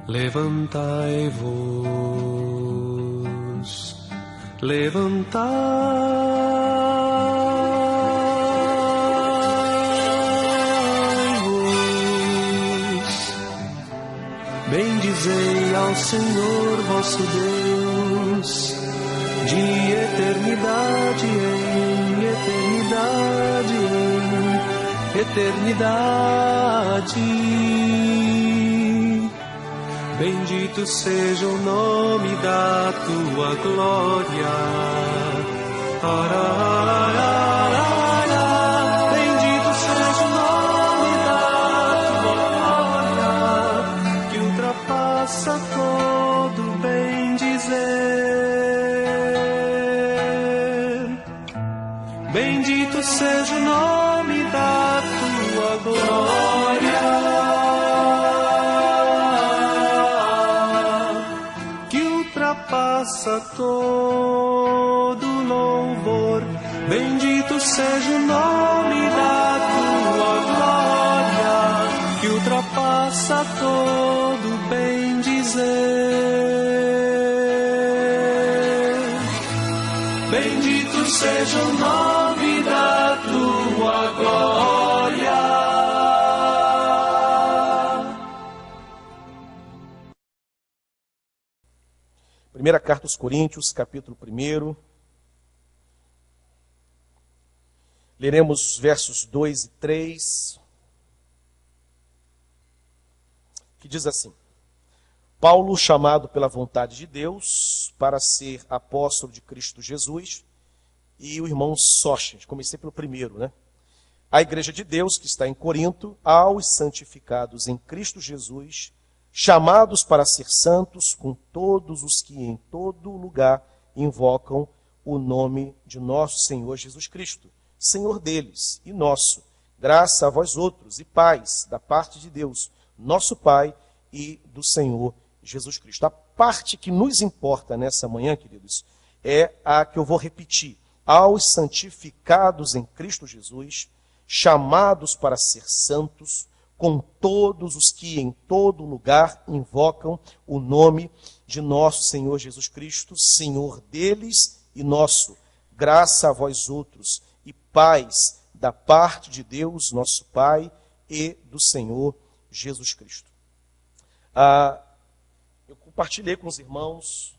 Levantai-vos, levantai-vos, bendizei ao Senhor vosso Deus, de eternidade em eternidade em eternidade. Bendito seja o nome da tua glória. Bendito seja o nome da tua glória, que ultrapassa todo bem dizer. Bendito seja o nome da tua glória, passa todo louvor. Bendito seja o nome da tua glória, que ultrapassa todo bem dizer. Bendito seja o nome da tua glória. Primeira carta aos Coríntios, capítulo 1. Leremos versos 2 e 3, que diz assim: Paulo, chamado pela vontade de Deus para ser apóstolo de Cristo Jesus, e o irmão Sóstenes, comecei pelo primeiro, né? A igreja de Deus que está em Corinto, aos santificados em Cristo Jesus, chamados para ser santos, com todos os que em todo lugar invocam o nome de nosso Senhor Jesus Cristo, Senhor deles e nosso, graça a vós outros e paz da parte de Deus, nosso Pai, e do Senhor Jesus Cristo. A parte que nos importa nessa manhã, queridos, é a que eu vou repetir. Aos santificados em Cristo Jesus, chamados para ser santos, com todos os que em todo lugar invocam o nome de nosso Senhor Jesus Cristo, Senhor deles e nosso, graça a vós outros e paz da parte de Deus, nosso Pai, e do Senhor Jesus Cristo. Eu compartilhei com os irmãos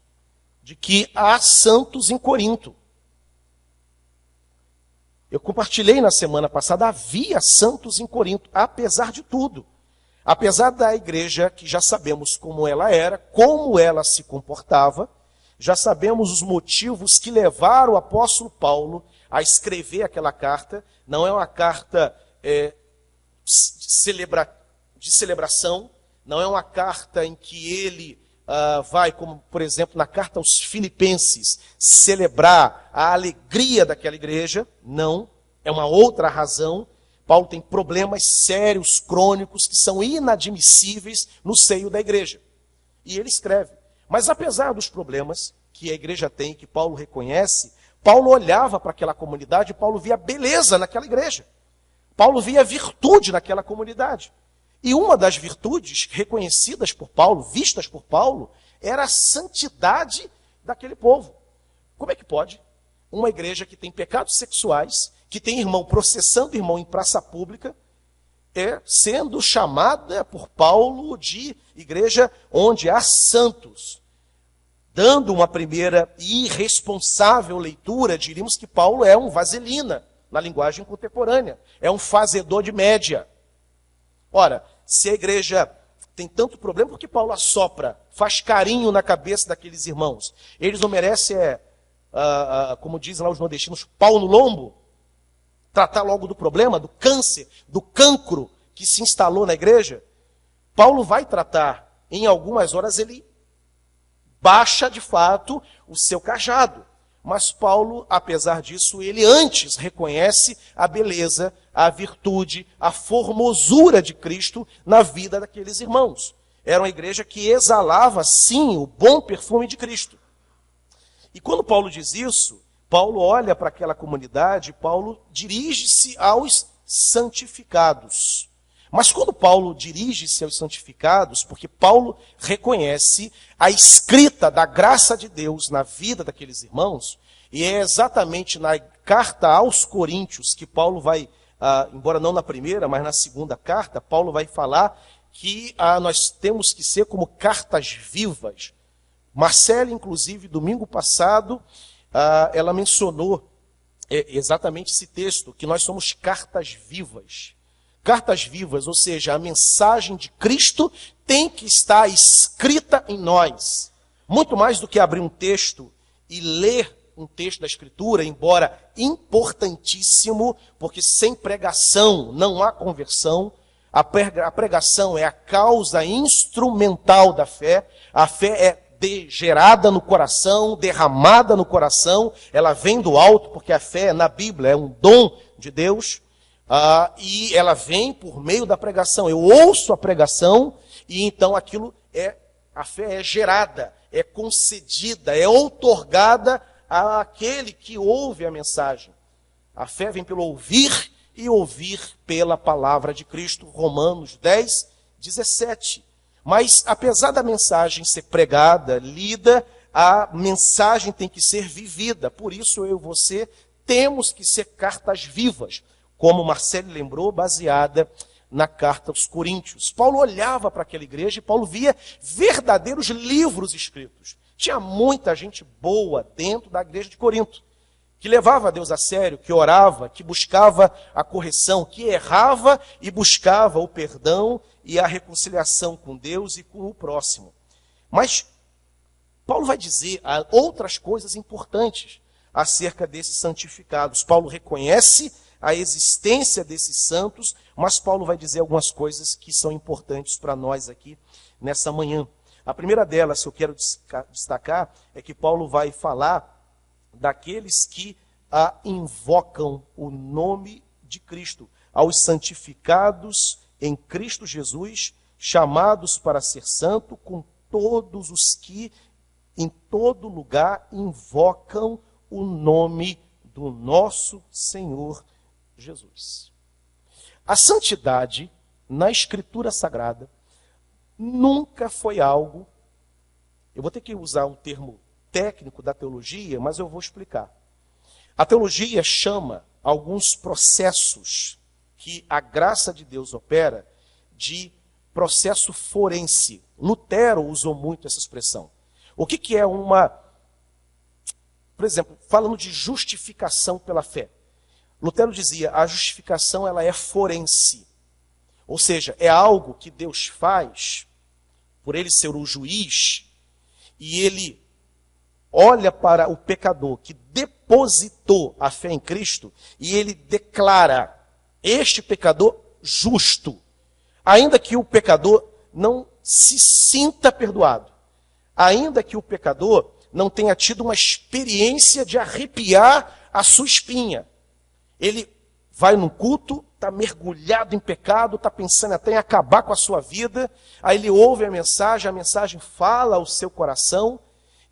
de que há santos em Corinto. Eu compartilhei na semana passada, havia santos em Corinto, apesar de tudo. Apesar da igreja, que já sabemos como ela era, como ela se comportava, já sabemos os motivos que levaram o apóstolo Paulo a escrever aquela carta. Não é uma carta de celebração, não é uma carta em que ele vai, como por exemplo na carta aos Filipenses, celebrar a alegria daquela igreja. Não, é uma outra razão. Paulo tem problemas sérios, crônicos, que são inadmissíveis no seio da igreja. E ele escreve. Mas apesar dos problemas que a igreja tem, que Paulo reconhece, Paulo olhava para aquela comunidade e Paulo via beleza naquela igreja. Paulo via virtude naquela comunidade. E uma das virtudes reconhecidas por Paulo, vistas por Paulo, era a santidade daquele povo. Como é que pode uma igreja que tem pecados sexuais, que tem irmão processando irmão em praça pública, sendo chamada por Paulo de igreja onde há santos? Dando uma primeira e irresponsável leitura, diríamos que Paulo é um vaselina, na linguagem contemporânea. É um fazedor de média. Ora, se a igreja tem tanto problema, por que Paulo assopra, faz carinho na cabeça daqueles irmãos? Eles não merecem, como dizem lá os nordestinos, pau no lombo? Tratar logo do problema, do câncer, do cancro que se instalou na igreja? Paulo vai tratar. Em algumas horas ele baixa de fato o seu cajado. Mas Paulo, apesar disso, ele antes reconhece a beleza, a virtude, a formosura de Cristo na vida daqueles irmãos. Era uma igreja que exalava, sim, o bom perfume de Cristo. E quando Paulo diz isso, Paulo olha para aquela comunidade, Paulo dirige-se aos santificados. Mas quando Paulo dirige-se aos santificados, porque Paulo reconhece a escrita da graça de Deus na vida daqueles irmãos, e é exatamente na carta aos Coríntios que Paulo vai, embora não na primeira, mas na segunda carta, Paulo vai falar que nós temos que ser como cartas vivas. Marcela, inclusive, domingo passado, ela mencionou exatamente esse texto, que nós somos cartas vivas. Cartas vivas, ou seja, a mensagem de Cristo tem que estar escrita em nós. Muito mais do que abrir um texto e ler um texto da Escritura, embora importantíssimo, porque sem pregação não há conversão. A pregação é a causa instrumental da fé. A fé é gerada no coração, derramada no coração, ela vem do alto, porque a fé na Bíblia é um dom de Deus. E ela vem por meio da pregação. Eu ouço a pregação e então a fé é gerada, é concedida, é outorgada àquele que ouve a mensagem. A fé vem pelo ouvir e ouvir pela palavra de Cristo. Romanos 10, 17. Mas apesar da mensagem ser pregada, lida, a mensagem tem que ser vivida. Por isso eu e você temos que ser cartas vivas, como Marcelo lembrou, baseada na carta aos Coríntios. Paulo olhava para aquela igreja e Paulo via verdadeiros livros escritos. Tinha muita gente boa dentro da igreja de Corinto, que levava a Deus a sério, que orava, que buscava a correção, que errava e buscava o perdão e a reconciliação com Deus e com o próximo. Mas Paulo vai dizer outras coisas importantes acerca desses santificados. Paulo reconhece a existência desses santos, mas Paulo vai dizer algumas coisas que são importantes para nós aqui nessa manhã. A primeira delas que eu quero destacar é que Paulo vai falar daqueles que invocam o nome de Cristo, aos santificados em Cristo Jesus, chamados para ser santo, com todos os que em todo lugar invocam o nome do nosso Senhor Jesus. A santidade na Escritura Sagrada nunca foi algo, eu vou ter que usar um termo técnico da teologia, mas eu vou explicar. A teologia chama alguns processos que a graça de Deus opera de processo forense. Lutero usou muito essa expressão. O que é por exemplo, falando de justificação pela fé. Lutero dizia, a justificação ela é forense. Ou seja, é algo que Deus faz, por ele ser o juiz, e ele olha para o pecador que depositou a fé em Cristo, e ele declara este pecador justo, ainda que o pecador não se sinta perdoado, ainda que o pecador não tenha tido uma experiência de arrepiar a sua espinha. Ele vai num culto, está mergulhado em pecado, está pensando até em acabar com a sua vida, aí ele ouve a mensagem fala ao seu coração,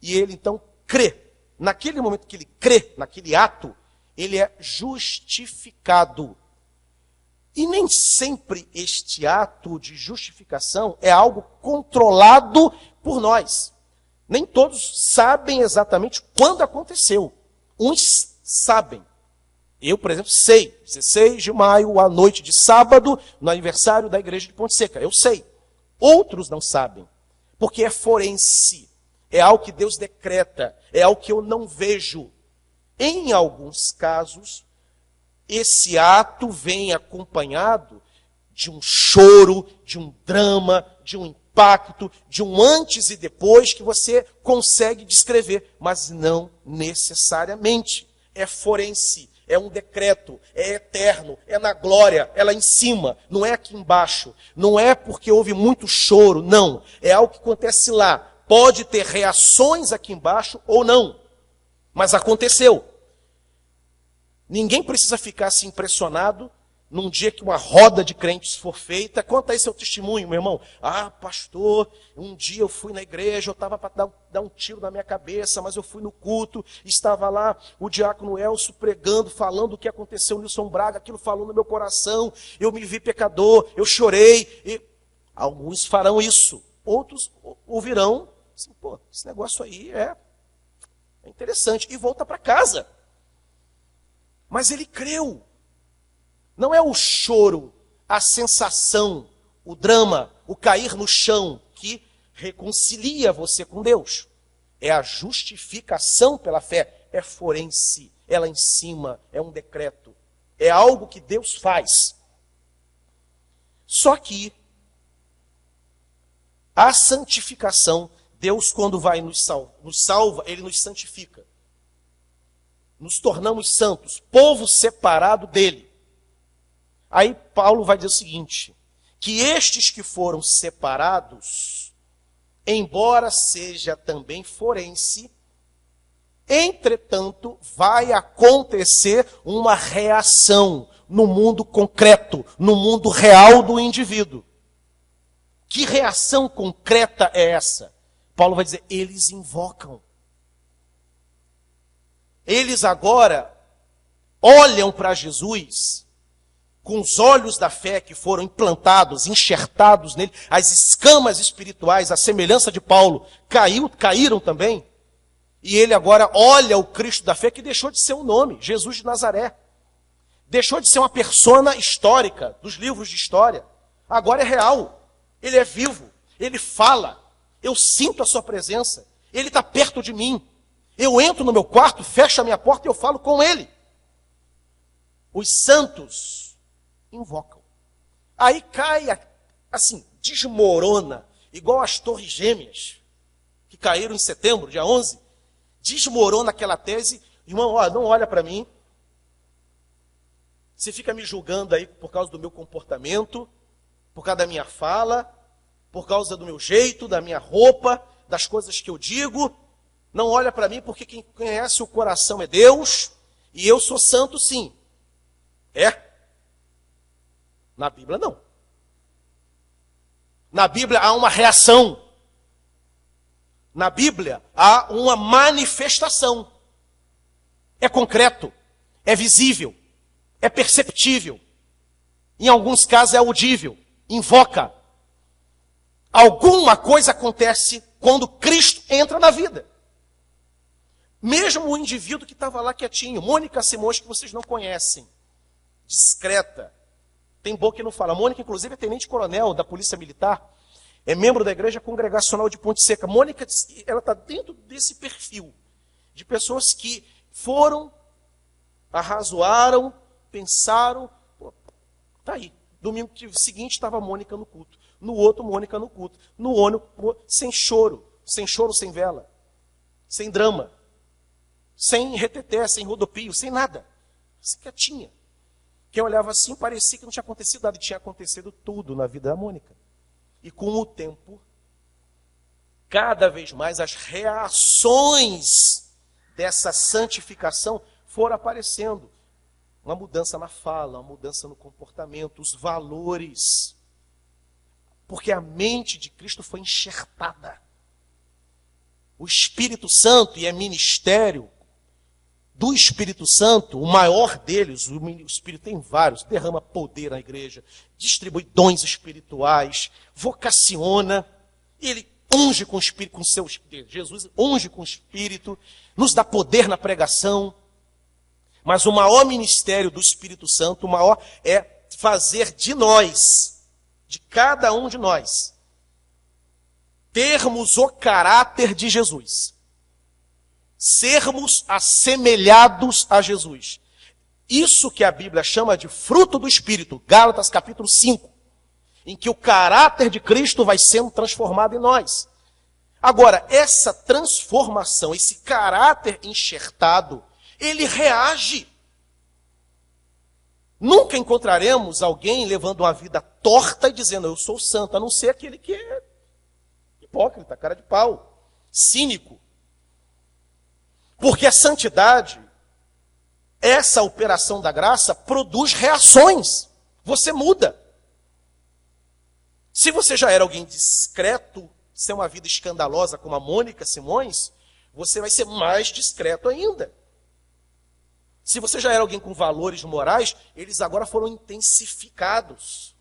e ele então crê. Naquele momento que ele crê, naquele ato, ele é justificado. E nem sempre este ato de justificação é algo controlado por nós. Nem todos sabem exatamente quando aconteceu. Uns sabem. Eu, por exemplo, sei. 16 de maio, à noite de sábado, no aniversário da igreja de Ponte Seca. Eu sei. Outros não sabem. Porque é forense. É algo que Deus decreta. É algo que eu não vejo. Em alguns casos, esse ato vem acompanhado de um choro, de um drama, de um impacto, de um antes e depois que você consegue descrever, mas não necessariamente. É forense, é um decreto, é eterno, é na glória, é lá em cima, não é aqui embaixo. Não é porque houve muito choro, não. É algo que acontece lá. Pode ter reações aqui embaixo ou não, mas aconteceu. Ninguém precisa ficar assim impressionado num dia que uma roda de crentes for feita, conta aí seu testemunho, meu irmão. Ah, pastor, um dia eu fui na igreja, eu estava para dar um tiro na minha cabeça, mas eu fui no culto, estava lá o diácono Elcio pregando, falando o que aconteceu, Nilson Braga, aquilo falou no meu coração, eu me vi pecador, eu chorei. E alguns farão isso, outros ouvirão, assim, pô, esse negócio aí é interessante, e volta para casa. Mas ele creu. Não é o choro, a sensação, o drama, o cair no chão que reconcilia você com Deus. É a justificação pela fé. É forense, é lá em cima, é um decreto. É algo que Deus faz. Só que a santificação, Deus quando vai nos salva, Ele nos santifica. Nos tornamos santos, povo separado dele. Aí Paulo vai dizer o seguinte, que estes que foram separados, embora seja também forense, entretanto vai acontecer uma reação no mundo concreto, no mundo real do indivíduo. Que reação concreta é essa? Paulo vai dizer, eles invocam. Eles agora olham para Jesus com os olhos da fé que foram implantados, enxertados nele, as escamas espirituais, a semelhança de Paulo, caíram também. E ele agora olha o Cristo da fé que deixou de ser um nome, Jesus de Nazaré. Deixou de ser uma persona histórica dos livros de história. Agora é real, ele é vivo, ele fala, eu sinto a sua presença, ele está perto de mim. Eu entro no meu quarto, fecho a minha porta e eu falo com ele. Os santos invocam. Aí cai, assim, desmorona, igual as torres gêmeas, que caíram em setembro, dia 11, desmorona aquela tese. Irmão, ó, não olha para mim, você fica me julgando aí por causa do meu comportamento, por causa da minha fala, por causa do meu jeito, da minha roupa, das coisas que eu digo. Não olha para mim porque quem conhece o coração é Deus, e eu sou santo sim. É? Na Bíblia, não. Na Bíblia há uma reação. Na Bíblia há uma manifestação. É concreto, é visível, é perceptível. Em alguns casos é audível, invoca. Alguma coisa acontece quando Cristo entra na vida. Mesmo o indivíduo que estava lá quietinho, Mônica Simões, que vocês não conhecem, discreta, tem boca e não fala. Mônica, inclusive, é tenente-coronel da Polícia Militar, é membro da Igreja Congregacional de Ponte Seca. Mônica, ela está dentro desse perfil de pessoas que foram, arrazoaram, pensaram, pô, tá aí. Domingo seguinte estava a Mônica no culto, no outro Mônica no culto, no outro sem choro, sem vela, sem drama, sem reteté, sem rodopio, sem nada, assim, quietinha. Quem olhava assim parecia que não tinha acontecido nada, e tinha acontecido tudo na vida da Mônica. E com o tempo, cada vez mais as reações dessa santificação foram aparecendo. Uma mudança na fala, uma mudança no comportamento, os valores. Porque a mente de Cristo foi enxertada. O Espírito Santo, e é ministério do Espírito Santo, o maior deles, o Espírito tem vários, derrama poder na igreja, distribui dons espirituais, vocaciona, ele unge com o Espírito, com seu Espírito. Jesus unge com o Espírito, nos dá poder na pregação. Mas o maior ministério do Espírito Santo, o maior é fazer de nós, de cada um de nós, termos o caráter de Jesus. Sermos assemelhados a Jesus. Isso que a Bíblia chama de fruto do Espírito, Gálatas capítulo 5, em que o caráter de Cristo vai sendo transformado em nós. Agora, essa transformação, esse caráter enxertado, ele reage. Nunca encontraremos alguém levando uma vida torta e dizendo, eu sou santo, a não ser aquele que é hipócrita, cara de pau, cínico. Porque a santidade, essa operação da graça, produz reações. Você muda. Se você já era alguém discreto, ser uma vida escandalosa como a Mônica Simões, você vai ser mais discreto ainda. Se você já era alguém com valores morais, eles agora foram intensificados.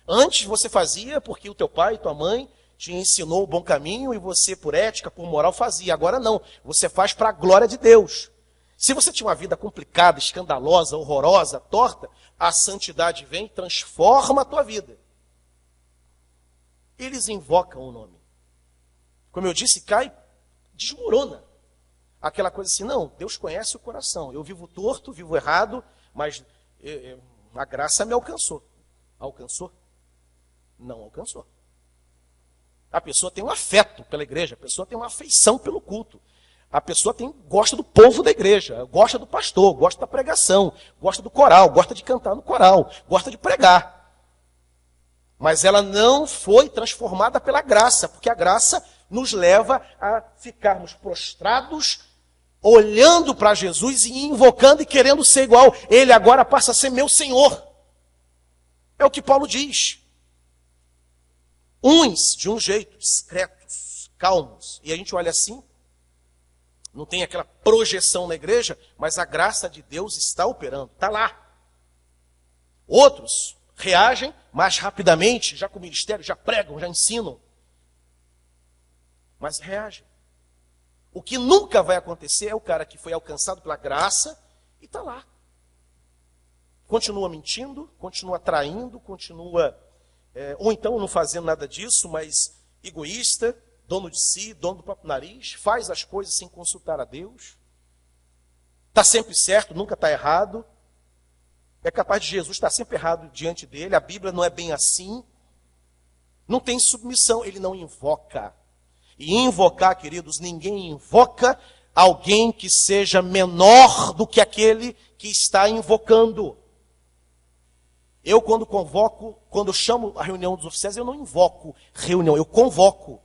Antes você fazia porque o teu pai e tua mãe te ensinou o bom caminho e você, por ética, por moral, fazia. Agora não, você faz para a glória de Deus. Se você tinha uma vida complicada, escandalosa, horrorosa, torta, a santidade vem e transforma a tua vida. Eles invocam o nome. Como eu disse, cai, desmorona. Aquela coisa assim, não, Deus conhece o coração. Eu vivo torto, vivo errado, mas a graça me alcançou. Alcançou? Não alcançou. A pessoa tem um afeto pela igreja, a pessoa tem uma afeição pelo culto. A pessoa gosta do povo da igreja, gosta do pastor, gosta da pregação, gosta do coral, gosta de cantar no coral, gosta de pregar. Mas ela não foi transformada pela graça, porque a graça nos leva a ficarmos prostrados, olhando para Jesus e invocando e querendo ser igual. Ele agora passa a ser meu Senhor. É o que Paulo diz. Uns de um jeito, discretos, calmos. E a gente olha assim, não tem aquela projeção na igreja, mas a graça de Deus está operando, está lá. Outros reagem mais rapidamente, já com o ministério, já pregam, já ensinam. Mas reagem. O que nunca vai acontecer é o cara que foi alcançado pela graça e está lá. Continua mentindo, continua traindo, continua... ou então não fazendo nada disso, mas egoísta, dono de si, dono do próprio nariz, faz as coisas sem consultar a Deus. Está sempre certo, nunca está errado. É capaz de Jesus estar sempre errado diante dele. A Bíblia não é bem assim. Não tem submissão, ele não invoca. E invocar, queridos, ninguém invoca alguém que seja menor do que aquele que está invocando. Eu, quando eu chamo a reunião dos oficiais, eu não invoco reunião, eu convoco.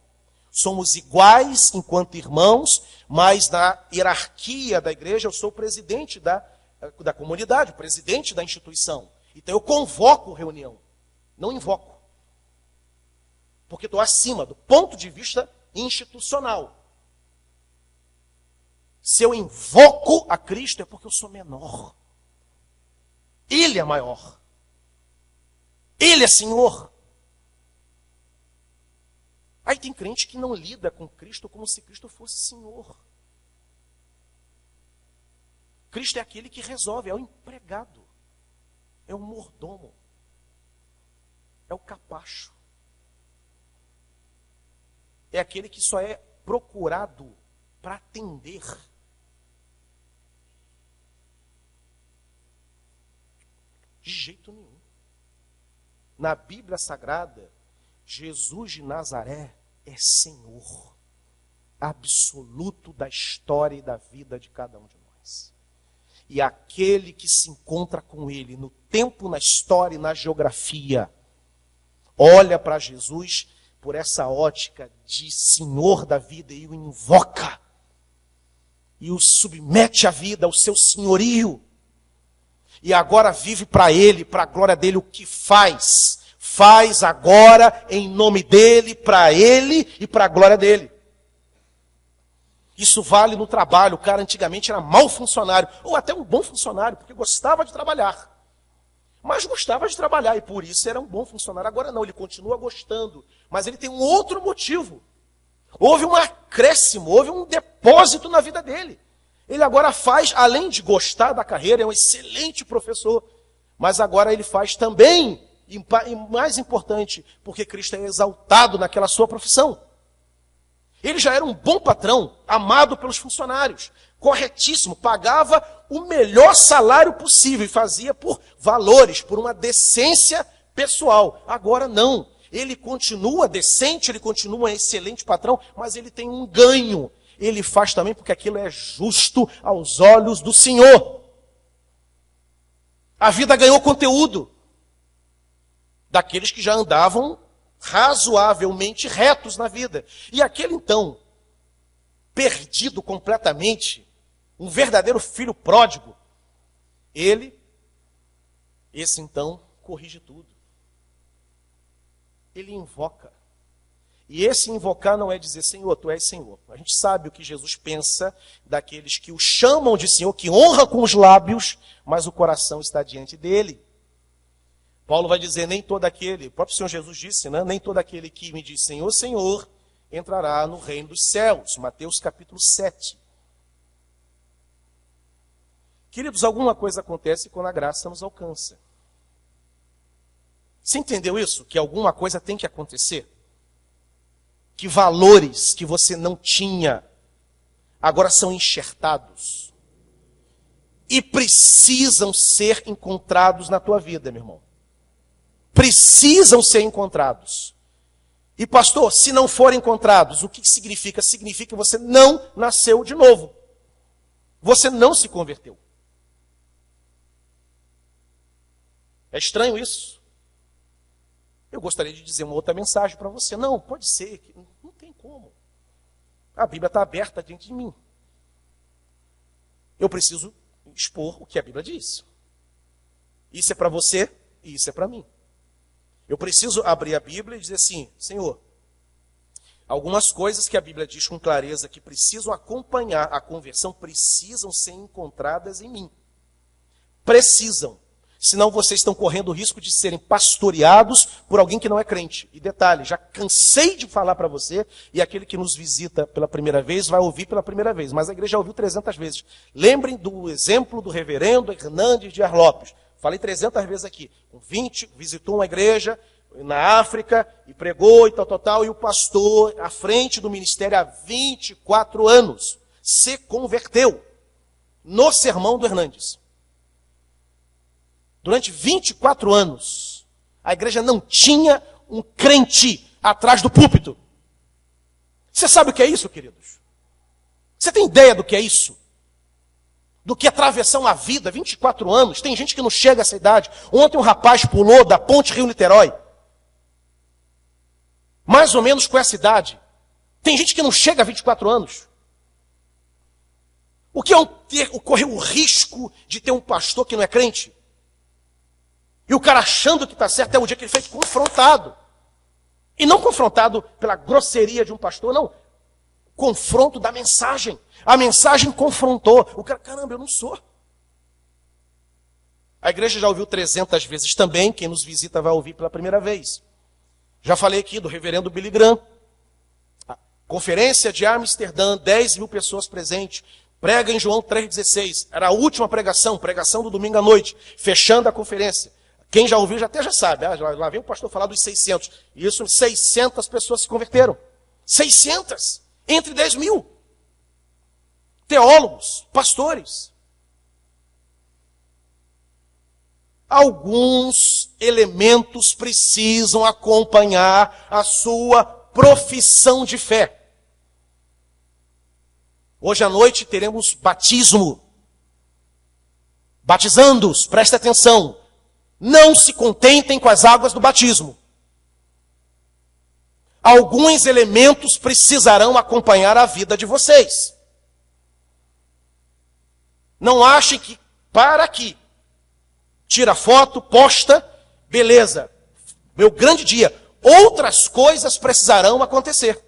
Somos iguais enquanto irmãos, mas na hierarquia da igreja eu sou o presidente da comunidade, o presidente da instituição. Então eu convoco reunião, não invoco. Porque estou acima do ponto de vista institucional. Se eu invoco a Cristo é porque eu sou menor. Ele é maior. Ele é Senhor. Aí tem crente que não lida com Cristo como se Cristo fosse Senhor. Cristo é aquele que resolve, é o empregado, é o mordomo, é o capacho. É aquele que só é procurado para atender. De jeito nenhum. Na Bíblia Sagrada, Jesus de Nazaré é Senhor absoluto da história e da vida de cada um de nós. E aquele que se encontra com ele no tempo, na história e na geografia, olha para Jesus por essa ótica de Senhor da vida e o invoca. E o submete à vida, ao seu senhorio. E agora vive para ele, para a glória dele, o que faz. Faz agora em nome dele, para ele e para a glória dele. Isso vale no trabalho. O cara antigamente era mau funcionário, ou até um bom funcionário, porque gostava de trabalhar. Mas gostava de trabalhar e por isso era um bom funcionário. Agora não, ele continua gostando, mas ele tem um outro motivo. Houve um acréscimo, houve um depósito na vida dele. Ele agora faz, além de gostar da carreira, é um excelente professor, mas agora ele faz também, e mais importante, porque Cristo é exaltado naquela sua profissão. Ele já era um bom patrão, amado pelos funcionários, corretíssimo, pagava o melhor salário possível e fazia por valores, por uma decência pessoal. Agora não, ele continua decente, ele continua um excelente patrão, mas ele tem um ganho. Ele faz também porque aquilo é justo aos olhos do Senhor. A vida ganhou conteúdo daqueles que já andavam razoavelmente retos na vida. E aquele então, perdido completamente, um verdadeiro filho pródigo, esse então corrige tudo. Ele invoca. E esse invocar não é dizer, Senhor, tu és Senhor. A gente sabe o que Jesus pensa daqueles que o chamam de Senhor, que honra com os lábios, mas o coração está diante dele. Paulo vai dizer, nem todo aquele, o próprio Senhor Jesus disse, né? Nem todo aquele que me diz Senhor, Senhor, entrará no reino dos céus. Mateus capítulo 7. Queridos, alguma coisa acontece quando a graça nos alcança. Você entendeu isso? Que alguma coisa tem que acontecer? Que valores que você não tinha, agora são enxertados. E precisam ser encontrados na tua vida, meu irmão. Precisam ser encontrados. E pastor, se não forem encontrados, o que significa? Significa que você não nasceu de novo. Você não se converteu. É estranho isso? Eu gostaria de dizer uma outra mensagem para você. Não, pode ser, não tem como. A Bíblia está aberta diante de mim. Eu preciso expor o que a Bíblia diz. Isso é para você e isso é para mim. Eu preciso abrir a Bíblia e dizer assim, Senhor, algumas coisas que a Bíblia diz com clareza que precisam acompanhar a conversão, precisam ser encontradas em mim. Precisam. Senão vocês estão correndo o risco de serem pastoreados por alguém que não é crente. E detalhe, já cansei de falar para você, e aquele que nos visita pela primeira vez vai ouvir pela primeira vez, mas a igreja já ouviu 300 vezes. Lembrem do exemplo do reverendo Hernandes de Arlopes. Falei 300 vezes aqui. Com 20, visitou uma igreja na África e pregou e tal, e o pastor, à frente do ministério há 24 anos, se converteu no sermão do Hernandes. Durante 24 anos, a igreja não tinha um crente atrás do púlpito. Você sabe o que é isso, queridos? Você tem ideia do que é isso? Do que atravessar uma vida, 24 anos. Tem gente que não chega a essa idade. Ontem um rapaz pulou da ponte Rio-Niterói. Mais ou menos com essa idade. Tem gente que não chega a 24 anos. O que é correr o risco de ter um pastor que não é crente? E o cara achando que está certo é o dia que ele foi confrontado. E não confrontado pela grosseria de um pastor, não. Confronto da mensagem. A mensagem confrontou. O cara, caramba, eu não sou. A igreja já ouviu 300 vezes também. Quem nos visita vai ouvir pela primeira vez. Já falei aqui do reverendo Billy Graham. A conferência de Amsterdã, 10 mil pessoas presentes. Prega em João 3,16. Era a última pregação do domingo à noite. Fechando a conferência. Quem já ouviu já sabe. Lá vem o pastor falar dos 600. Isso, 600 pessoas se converteram. 600! Entre 10 mil. Teólogos, pastores. Alguns elementos precisam acompanhar a sua profissão de fé. Hoje à noite teremos batismo. Batizandos, presta atenção. Não se contentem com as águas do batismo. Alguns elementos precisarão acompanhar a vida de vocês. Não achem que para aqui, tira foto, posta, beleza, meu grande dia. Outras coisas precisarão acontecer.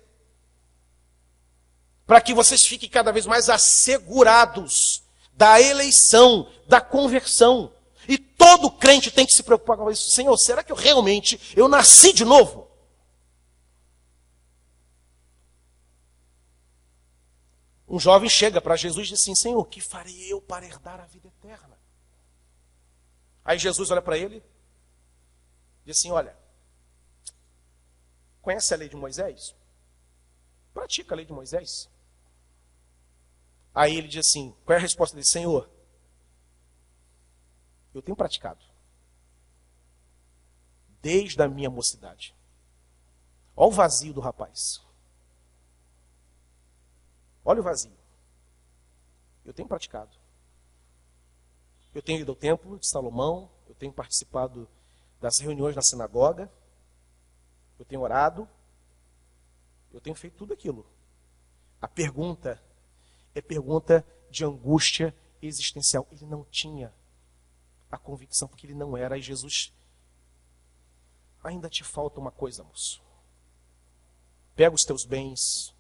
Para que vocês fiquem cada vez mais assegurados da eleição, da conversão. E todo crente tem que se preocupar com isso. Senhor, será que eu nasci de novo? Um jovem chega para Jesus e diz assim, Senhor, que farei eu para herdar a vida eterna? Aí Jesus olha para ele e diz assim, olha, conhece a lei de Moisés? Pratica a lei de Moisés. Aí ele diz assim, qual é a resposta dele? Senhor, eu tenho praticado. Desde a minha mocidade. Olha o vazio do rapaz. Olha o vazio. Eu tenho praticado. Eu tenho ido ao templo de Salomão. Eu tenho participado das reuniões na sinagoga. Eu tenho orado. Eu tenho feito tudo aquilo. A pergunta é pergunta de angústia existencial. Ele não tinha a convicção, porque ele não era. Aí Jesus ainda te falta uma coisa, moço. Pega os teus bens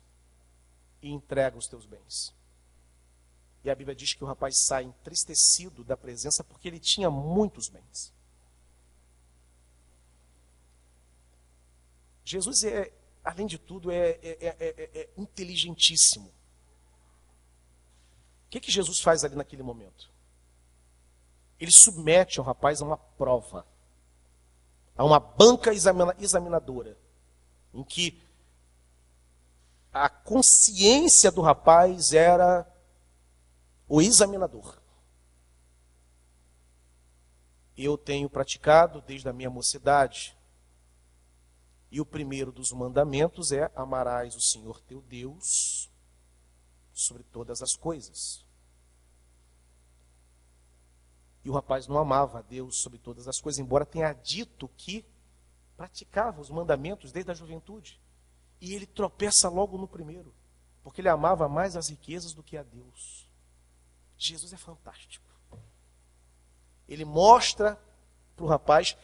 e entrega os teus bens. E a Bíblia diz que o rapaz sai entristecido da presença porque ele tinha muitos bens. Jesus além de tudo, é inteligentíssimo. O que Jesus faz ali naquele momento? Ele submete o rapaz a uma prova, a uma banca examinadora, em que a consciência do rapaz era o examinador. Eu tenho praticado desde a minha mocidade, e o primeiro dos mandamentos é: amarás o Senhor teu Deus sobre todas as coisas. E o rapaz não amava a Deus sobre todas as coisas, embora tenha dito que praticava os mandamentos desde a juventude. E ele tropeça logo no primeiro, porque ele amava mais as riquezas do que a Deus. Jesus é fantástico. Ele mostra para o rapaz,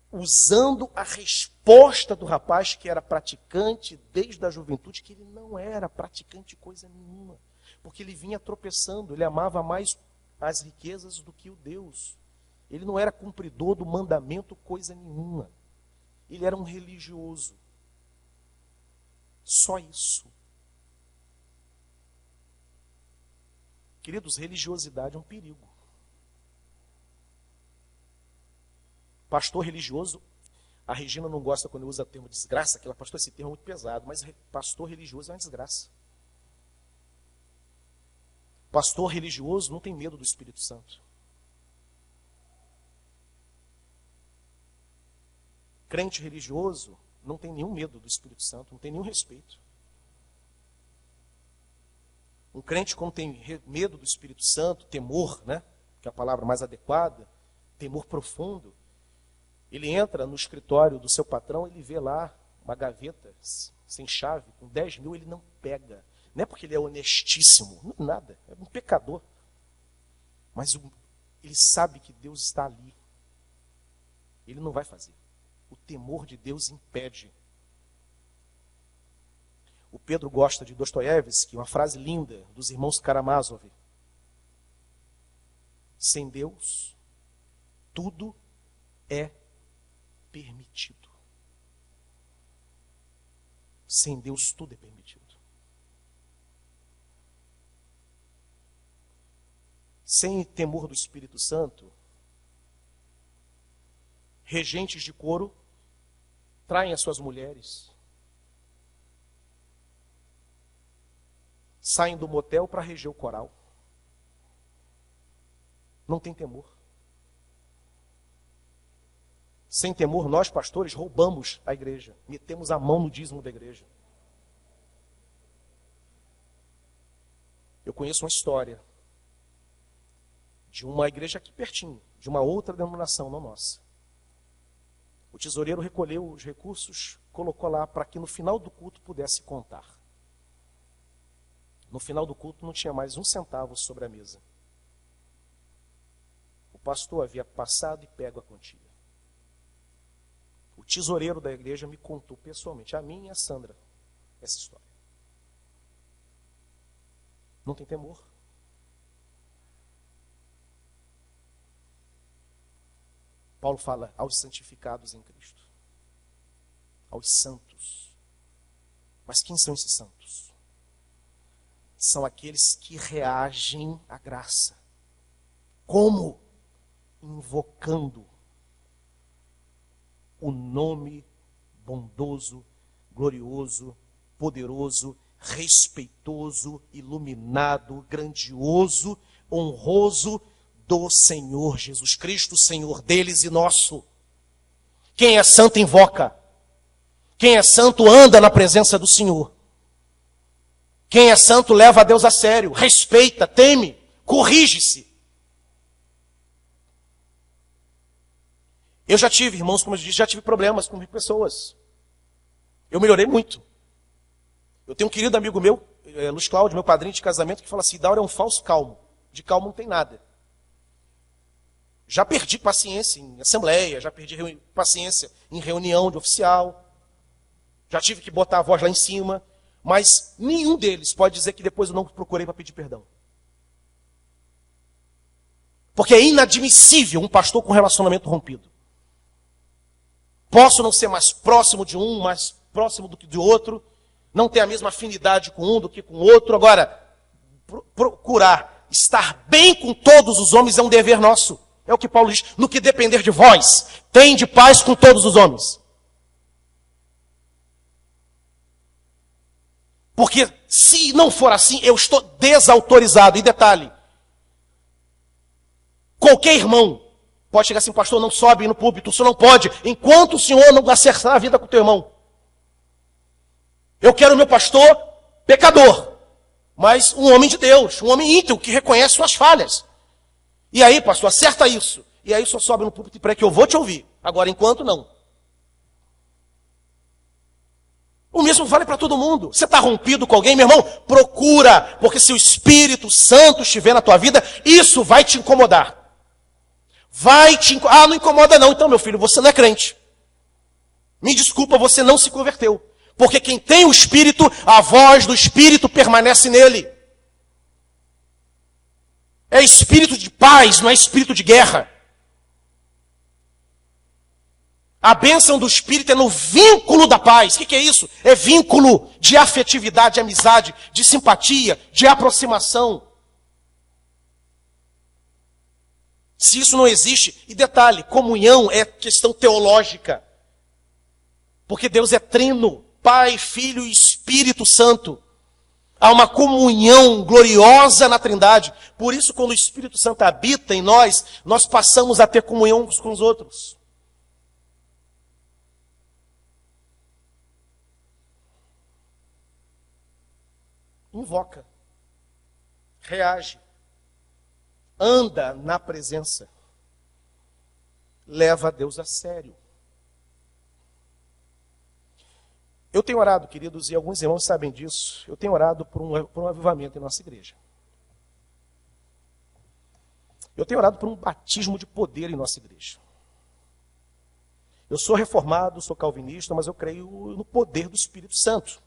usando a resposta do rapaz, que era praticante desde a juventude, que ele não era praticante de coisa nenhuma, porque ele vinha tropeçando, ele amava mais as riquezas do que o Deus. Ele não era cumpridor do mandamento coisa nenhuma. Ele era um religioso. Só isso. Queridos, religiosidade é um perigo. Pastor religioso, a Regina não gosta quando eu uso o termo desgraça, que ela, pastor, esse termo é muito pesado, mas pastor religioso é uma desgraça. Pastor religioso não tem medo do Espírito Santo. Crente religioso não tem nenhum medo do Espírito Santo, não tem nenhum respeito. Um crente, quando tem medo do Espírito Santo, temor, né, que é a palavra mais adequada, temor profundo, ele entra no escritório do seu patrão, ele vê lá uma gaveta sem chave, com 10 mil, ele não pega. Não é porque ele é honestíssimo, não, nada, é um pecador. Mas ele sabe que Deus está ali. Ele não vai fazer. O temor de Deus impede. O Pedro gosta de Dostoiévski, uma frase linda dos irmãos Karamazov. Sem Deus, tudo é permitido. Sem Deus, tudo é permitido. Sem temor do Espírito Santo, regentes de coro traem as suas mulheres, saem do motel para reger o coral. Não tem temor. Sem temor, nós, pastores, roubamos a igreja, metemos a mão no dízimo da igreja. Eu conheço uma história de uma igreja aqui pertinho, de uma outra denominação, não nossa. O tesoureiro recolheu os recursos, colocou lá para que no final do culto pudesse contar. No final do culto não tinha mais um centavo sobre a mesa. O pastor havia passado e pego a quantia. O tesoureiro da igreja me contou pessoalmente, a mim e a Sandra, essa história. Não tem temor. Paulo fala aos santificados em Cristo, aos santos. Mas quem são esses santos? São aqueles que reagem à graça. Como? Invocando o nome bondoso, glorioso, poderoso, respeitoso, iluminado, grandioso, honroso do Senhor Jesus Cristo, Senhor deles e nosso. Quem é santo invoca. Quem é santo anda na presença do Senhor. Quem é santo leva a Deus a sério, respeita, teme, corrige-se. Eu já tive, irmãos, como eu disse, já tive problemas com pessoas. Eu melhorei muito. Eu tenho um querido amigo meu, Luiz Cláudio, meu padrinho de casamento, que fala assim: Daura é um falso calmo. De calmo não tem nada. Já perdi paciência em assembleia, já perdi paciência em reunião de oficial, já tive que botar a voz lá em cima, mas nenhum deles pode dizer que depois eu não procurei para pedir perdão. Porque é inadmissível um pastor com relacionamento rompido. Posso não ser mais próximo de um, mais próximo do que de outro, não ter a mesma afinidade com um do que com o outro. Agora, procurar estar bem com todos os homens é um dever nosso. É o que Paulo diz, no que depender de vós, tende paz com todos os homens. Porque se não for assim, eu estou desautorizado. E detalhe, qualquer irmão pode chegar assim, pastor, não sobe no púlpito, o senhor não pode, enquanto o senhor não acertar a vida com o teu irmão. Eu quero o meu pastor pecador, mas um homem de Deus, um homem íntegro, que reconhece suas falhas. E aí, pastor, acerta isso. E aí o senhor sobe no púlpito e prega que eu vou te ouvir. Agora, enquanto não. O mesmo vale para todo mundo. Você está rompido com alguém, meu irmão? Procura, porque se o Espírito Santo estiver na tua vida, isso vai te incomodar. Ah, não incomoda não. Então, meu filho, você não é crente. Me desculpa, você não se converteu. Porque quem tem o Espírito, a voz do Espírito permanece nele. É espírito de paz, não é espírito de guerra. A bênção do Espírito é no vínculo da paz. O que é isso? É vínculo de afetividade, de amizade, de simpatia, de aproximação. Se isso não existe, e detalhe, comunhão é questão teológica. Porque Deus é trino, Pai, Filho e Espírito Santo. Há uma comunhão gloriosa na Trindade. Por isso, quando o Espírito Santo habita em nós, nós passamos a ter comunhão uns com os outros. Invoca, reage, anda na presença, leva a Deus a sério. Eu tenho orado, queridos, e alguns irmãos sabem disso, eu tenho orado por um avivamento em nossa igreja. Eu tenho orado por um batismo de poder em nossa igreja. Eu sou reformado, sou calvinista, mas eu creio no poder do Espírito Santo.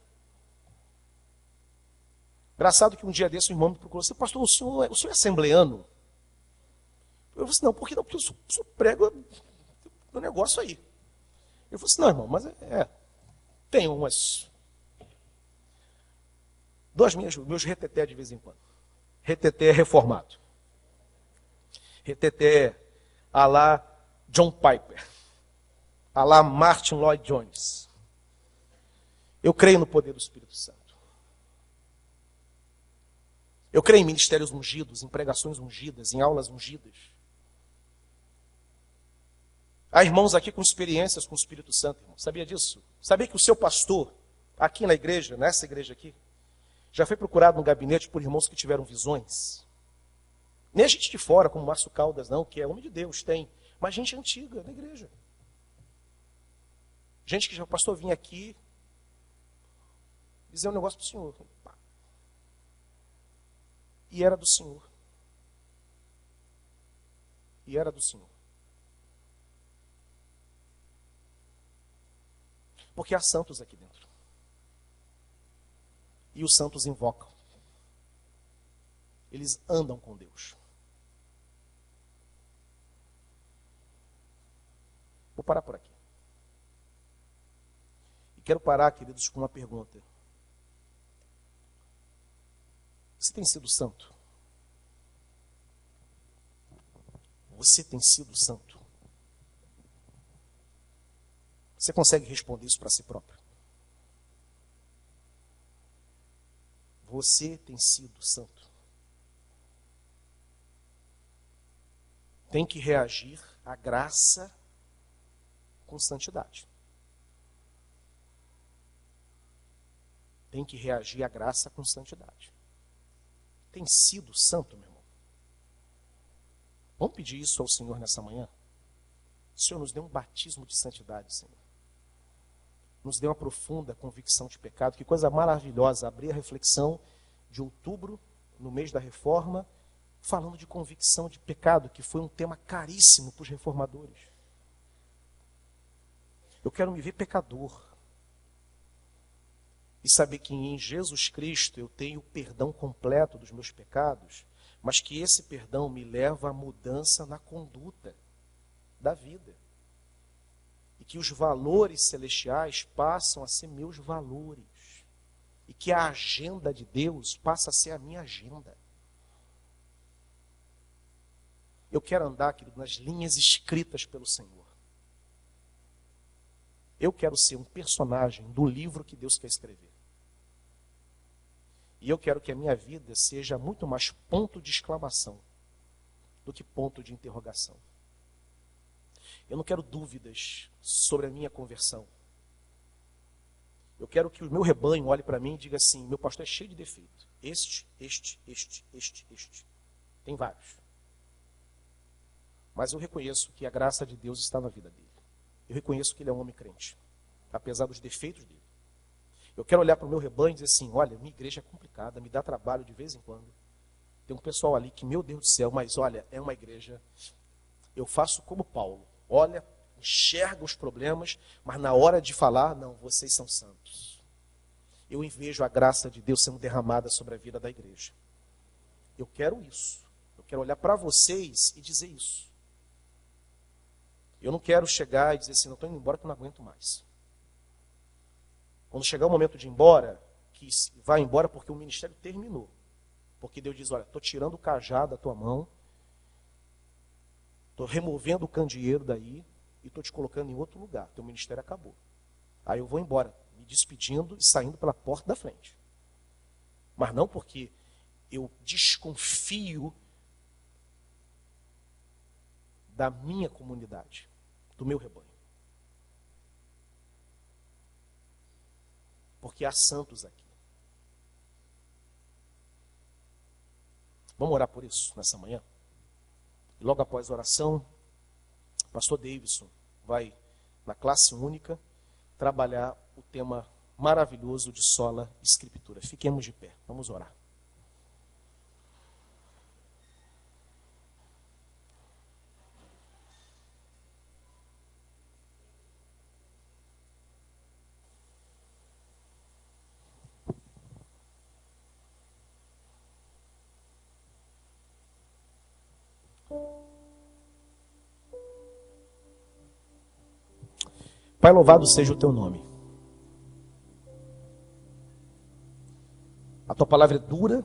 Engraçado que um dia desse um irmão me procurou, você, pastor, o senhor é assembleano? Eu falei assim, não, por que não? Porque o senhor prega o negócio aí. Eu falei assim, não, irmão, mas tem umas... meus reteté de vez em quando. Reteté reformado. Reteté a lá John Piper. A lá Martin Lloyd Jones. Eu creio no poder do Espírito Santo. Eu creio em ministérios ungidos, em pregações ungidas, em aulas ungidas. Há irmãos aqui com experiências com o Espírito Santo, irmão. Sabia disso? Sabia que o seu pastor, aqui na igreja, nessa igreja aqui, já foi procurado no gabinete por irmãos que tiveram visões? Nem a gente de fora, como Márcio Caldas, não, que é homem de Deus, tem. Mas gente antiga na igreja. Gente que já, o pastor vinha aqui dizer um negócio para o senhor. E era do Senhor. E era do Senhor. Porque há santos aqui dentro. E os santos invocam. Eles andam com Deus. Vou parar por aqui. E quero parar, queridos, com uma pergunta. Você tem sido santo? Você tem sido santo? Você consegue responder isso para si próprio? Você tem sido santo? Tem que reagir à graça com santidade. Tem que reagir à graça com santidade. Tem sido santo, meu irmão? Vamos pedir isso ao Senhor nessa manhã? O Senhor nos dê um batismo de santidade, Senhor. Nos dê uma profunda convicção de pecado. Que coisa maravilhosa abrir a reflexão de outubro, no mês da reforma, falando de convicção de pecado, que foi um tema caríssimo para os reformadores. Eu quero me ver pecador e saber que em Jesus Cristo eu tenho o perdão completo dos meus pecados, mas que esse perdão me leva à mudança na conduta da vida. E que os valores celestiais passam a ser meus valores. E que a agenda de Deus passa a ser a minha agenda. Eu quero andar, querido, nas linhas escritas pelo Senhor. Eu quero ser um personagem do livro que Deus quer escrever. E eu quero que a minha vida seja muito mais ponto de exclamação do que ponto de interrogação. Eu não quero dúvidas sobre a minha conversão. Eu quero que o meu rebanho olhe para mim e diga assim: meu pastor é cheio de defeito. Este. Tem vários. Mas eu reconheço que a graça de Deus está na vida dele. Eu reconheço que ele é um homem crente, apesar dos defeitos dele. Eu quero olhar para o meu rebanho e dizer assim: olha, minha igreja é complicada, me dá trabalho de vez em quando. Tem um pessoal ali que, meu Deus do céu, mas olha, é uma igreja. Eu faço como Paulo. Olha, enxerga os problemas, mas na hora de falar, não, vocês são santos. Eu vejo a graça de Deus sendo derramada sobre a vida da igreja. Eu quero isso. Eu quero olhar para vocês e dizer isso. Eu não quero chegar e dizer assim: não, estou indo embora que eu não aguento mais. Quando chegar o momento de ir embora, que vai embora porque o ministério terminou. Porque Deus diz: olha, estou tirando o cajado da tua mão, estou removendo o candeeiro daí e estou te colocando em outro lugar. Teu ministério acabou. Aí eu vou embora, me despedindo e saindo pela porta da frente. Mas não porque eu desconfio da minha comunidade, do meu rebanho. Porque há santos aqui. Vamos orar por isso nessa manhã? E logo após a oração, o pastor Davidson vai, na classe única, trabalhar o tema maravilhoso de sola escritura. Fiquemos de pé, vamos orar. Pai, louvado seja o teu nome. A tua palavra é dura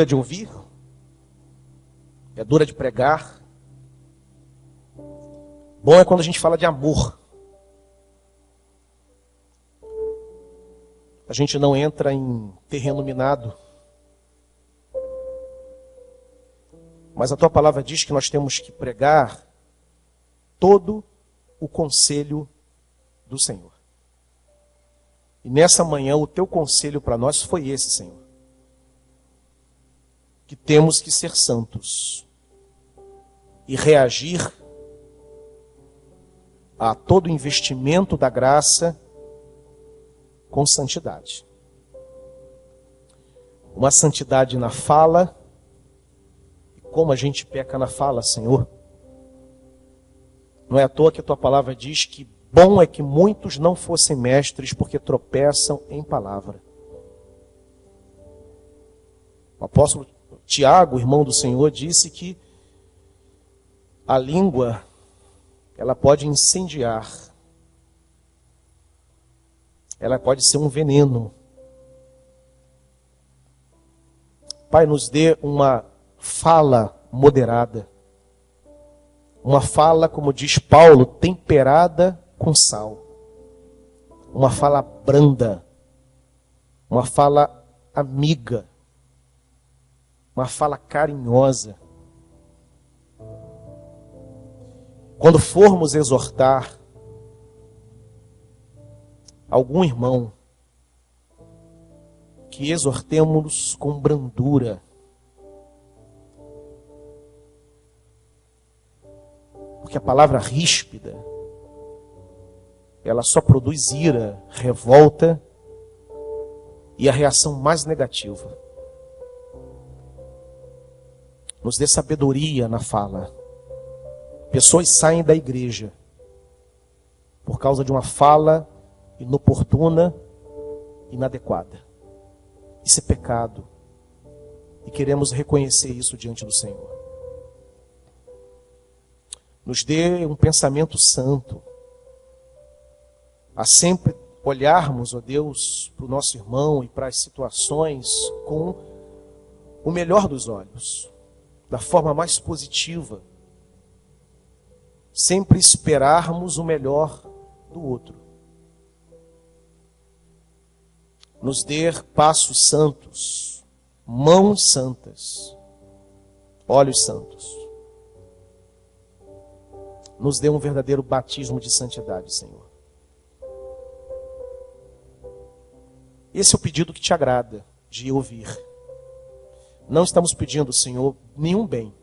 de ouvir, é dura de pregar. Bom é quando a gente fala de amor. A gente não entra em terreno minado. Mas a tua palavra diz que nós temos que pregar todo o conselho do Senhor. E nessa manhã o teu conselho para nós foi esse, Senhor. Que temos que ser santos e reagir a todo investimento da graça com santidade. Uma santidade na fala. E como a gente peca na fala, Senhor. Não é à toa que a tua palavra diz que bom é que muitos não fossem mestres porque tropeçam em palavra. O apóstolo Tiago, irmão do Senhor, disse que a língua, ela pode incendiar. Ela pode ser um veneno. Pai, nos dê uma fala moderada. Uma fala, como diz Paulo, temperada com sal. Uma fala branda. Uma fala amiga. Uma fala carinhosa. Quando formos exortar algum irmão, que exortemos com brandura. Porque a palavra ríspida, ela só produz ira, revolta e a reação mais negativa. Nos dê sabedoria na fala. Pessoas saem da igreja por causa de uma fala inoportuna, inadequada. Isso é pecado. E queremos reconhecer isso diante do Senhor. Nos dê um pensamento santo. A sempre olharmos, ó Deus, para o nosso irmão e para as situações com o melhor dos olhos, da forma mais positiva. Sempre esperarmos o melhor do outro. Nos dê passos santos, mãos santas, olhos santos. Nos dê um verdadeiro batismo de santidade, Senhor. Esse é o pedido que te agrada de ouvir. Não estamos pedindo, Senhor, nenhum bem.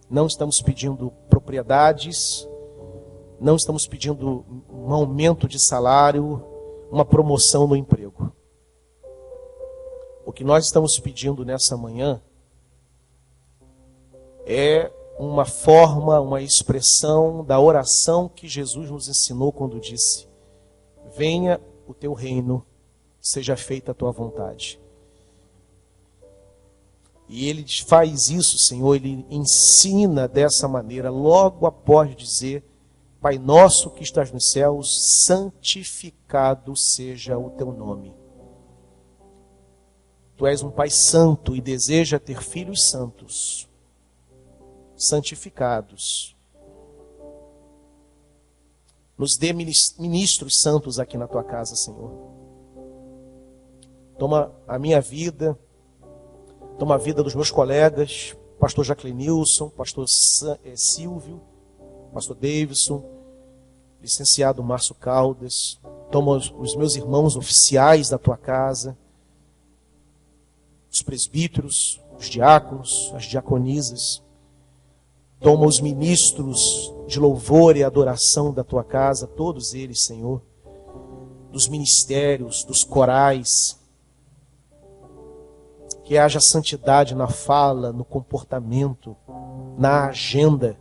Não estamos pedindo propriedades. Não estamos pedindo um aumento de salário, uma promoção no emprego. O que nós estamos pedindo nessa manhã é uma forma, uma expressão da oração que Jesus nos ensinou quando disse: venha o teu reino, seja feita a tua vontade. E ele faz isso, Senhor, ele ensina dessa maneira, logo após dizer: Pai nosso que estás nos céus, santificado seja o teu nome. Tu és um Pai santo e deseja ter filhos santos, santificados. Nos dê ministros santos aqui na tua casa, Senhor. Toma a minha vida, toma a vida dos meus colegas, pastor Jaclenilson, pastor Silvio, pastor Davidson, licenciado Márcio Caldas. Toma os meus irmãos oficiais da tua casa, os presbíteros, os diáconos, as diaconisas. Toma os ministros de louvor e adoração da tua casa, todos eles, Senhor, dos ministérios, dos corais. Que haja santidade na fala, no comportamento, na agenda.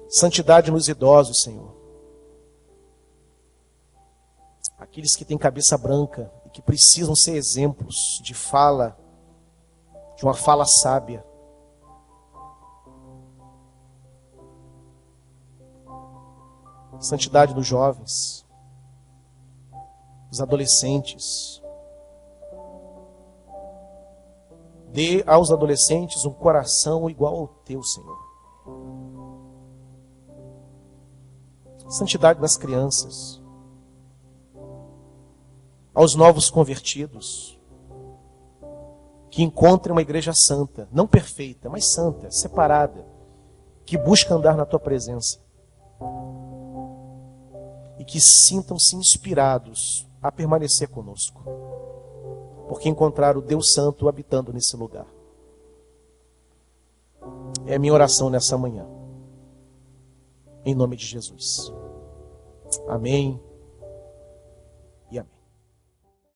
Santidade nos idosos, Senhor. Aqueles que têm cabeça branca e que precisam ser exemplos de fala, de uma fala sábia. Santidade dos jovens, dos adolescentes. Dê aos adolescentes um coração igual ao teu, Senhor. Santidade nas crianças. Aos novos convertidos. Que encontrem uma igreja santa, não perfeita, mas santa, separada, que busca andar na tua presença. E que sintam-se inspirados a permanecer conosco. Porque encontraram o Deus Santo habitando nesse lugar. É a minha oração nessa manhã. Em nome de Jesus. Amém.